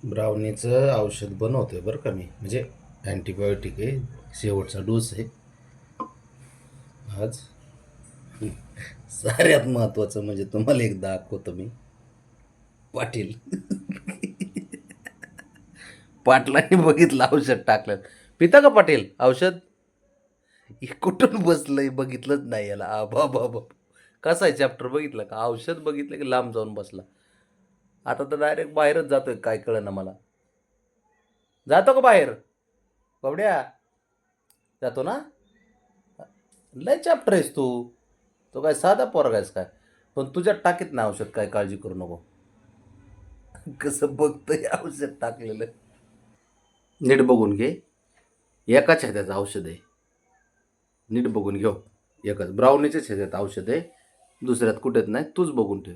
ब्राउनीचं औषध बनवतोय बरं का मी, म्हणजे अँटीबायोटिक आहे, शेवटचा डोस आहे आज. सगळ्यात महत्वाचं म्हणजे तुम्हाला एक दाखवतो मी. पाटील पाटलाने बघितलं औषध टाकलं. पिता का पाटील औषध? हे कुठून बसलंय बघितलंच नाही याला. आबा बाबा, कसा आहे चॅप्टर बघितलं का? औषध बघितलं की लांब जाऊन बसला. आता तर डायरेक्ट बाहेरच जातोय, काय कळना मला. जातो का बाहेर बाबड्या? जातो ना. लय चॅप्टर आहेस तू. तो काय साधा पोरगा आहेस काय? पण तुझ्यात टाकीत ना औषध, काय काळजी करू नको. कसं बघतोय औषध टाकलेलं. नीट बघून घे. एकाच ह्याच्याचं औषध आहे. नीट बघून घेऊ. एकच ब्राउनीच्याच ह्याच्यात औषध आहे. दुसऱ्यात कुठेच नाही. तूच बघून ठेव.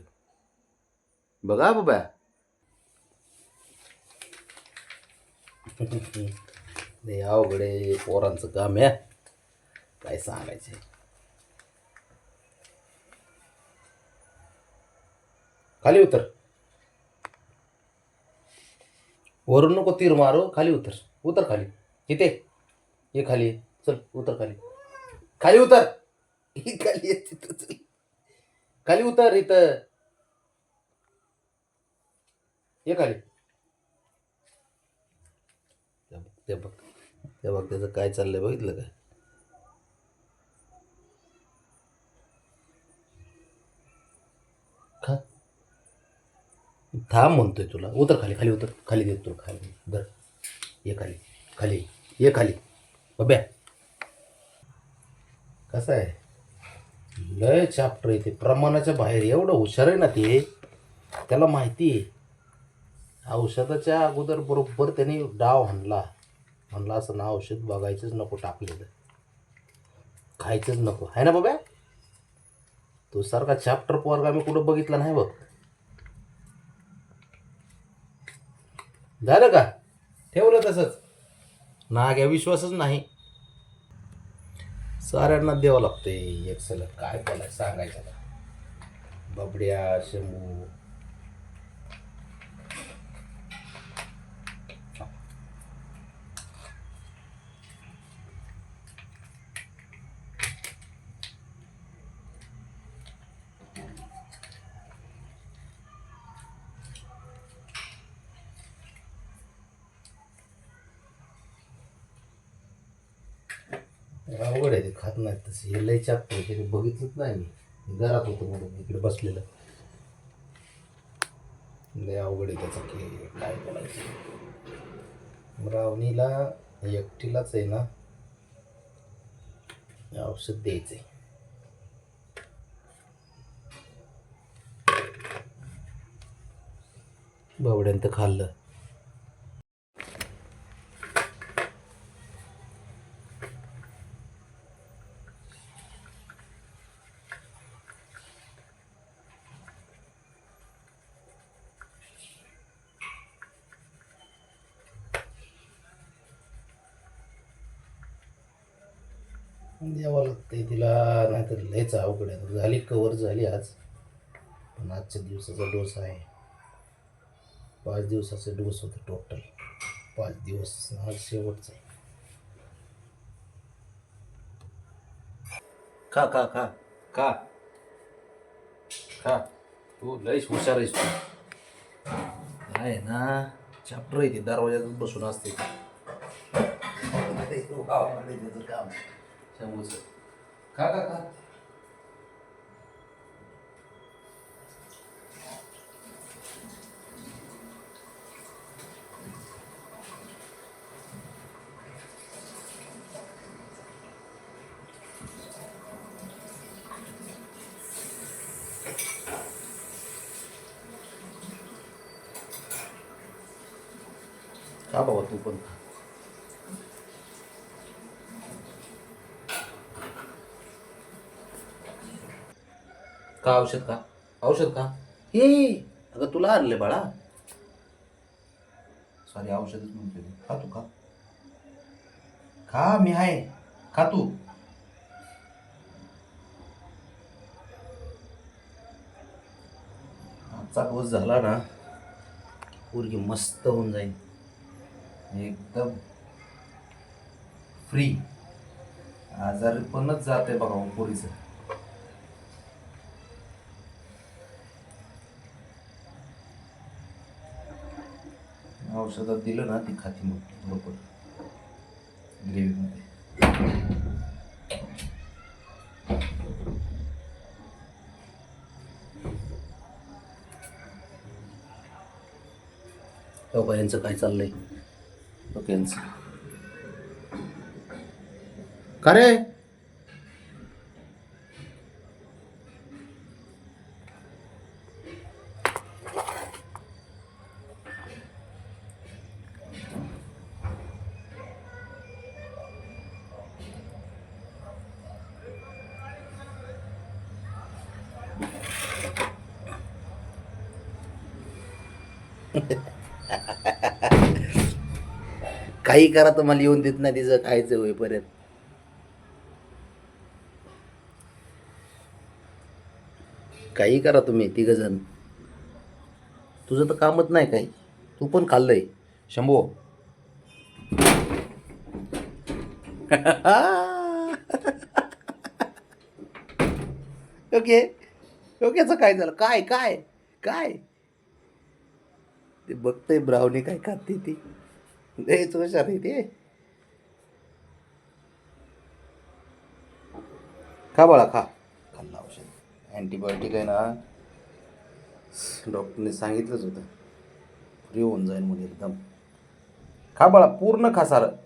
बघा बाबा. लय अवघड आहे पोरांचं काम आहे. काय सांगायचं. खाली उतर. वरून नको तीर मारू. खाली उतर. उतर खाली. इथे ये खाली ये. चल उतर खाली. खाली उतर. ही खाली ये तिथं. चल खाली उतर इथं. ये खाली. ते बघ, ते बघ त्याचं काय चाललंय बघितलं का? खा. थांब म्हणतोय तुला. उतर खाली. खाली उतर. खाली देत तुला खाली. धर. ये खाली. खाली ये खाली. बब्या कसं आहे, लय चॅप्टर आहे ते, प्रमाणाच्या बाहेर. एवढं हुशार आहे ना ते. त्याला माहिती आहे औषधाच्या अगोदर बरोबर त्यांनी डाव हाणला. म्हणला असं ना औषध बघायचंच नको टाकलेलं, खायचंच नको, आहे ना बाबा? तो सारखा चॅप्टर पोरगा मी कुठं बघितला नाही बघ. झालं का? ठेवलं तसंच. नाग्या विश्वासच नाही. साऱ्यांना द्यावं लागते एक सलग. काय बोलाय सांगायचं का? बबड्या शंभू. अवघड आहे ते, खात नाही तसं. हे लय चॅप्टर त्याने बघितलंच नाही मी. घरात होतो म्हणून इकडे बसलेलं. लय अवघड आहे त्याचं की काय बोलायचं. रावणीला एकटीलाच आहे ना औषध द्यायचंय. बावड्यानं तर खाल्लं. द्यावं लागतंय तिला, नाहीतर लयच अवघड आहे. झाली कवर झाली आज, पण आजच्या दिवसाचा डोस आहे. 5 दिवसाचे डोस होते टोटल. 5 दिवस. आज शेवटचा आहे. खा खा खा खा खा. तू लयच हुशार आहेस तू. आहे ना, चॅप्टर आहे ते, दरवाज्यातच बसून असते. त्याचं काम शंभूचं. खा खा खा. खा बाबा तू पण खा. का औषध खा. औषध खा. हे अगं तुला आणले बाळा. सॉरी, औषधच म्हणते. खा तू खा. खा, मी आहे. खा तू. आजचा डोस झाला ना पोरगी मस्त होऊन जाईल, एकदम फ्री. आजारी पणच जाते बघा पोरीचं. औषधात दिलं ना ती खाती मग बरोबर ग्रेव्हीमध्ये. बघा यांचं काय चाललंय, बघा यांचं. का रे काही करा तर मला येऊन देत नाही तिचं खायचं होईपर्यंत. काही करा तुम्ही तिघ जण, तुझं तर कामच नाही काही, तू पण खाल्लंय शंभो. ओके ओकेचं काय झालं, काय काय काय ते बघतंय ब्राउनी काय खाते ती, लयच हुशार आहे ते. खा बाळा खा, खाल्लं औषध अँटीबायोटिक आहे ना, डॉक्टरने सांगितलंच होतं फ्री होऊन जाईल म्हणून एकदम. खा बाळा पूर्ण खा सारं.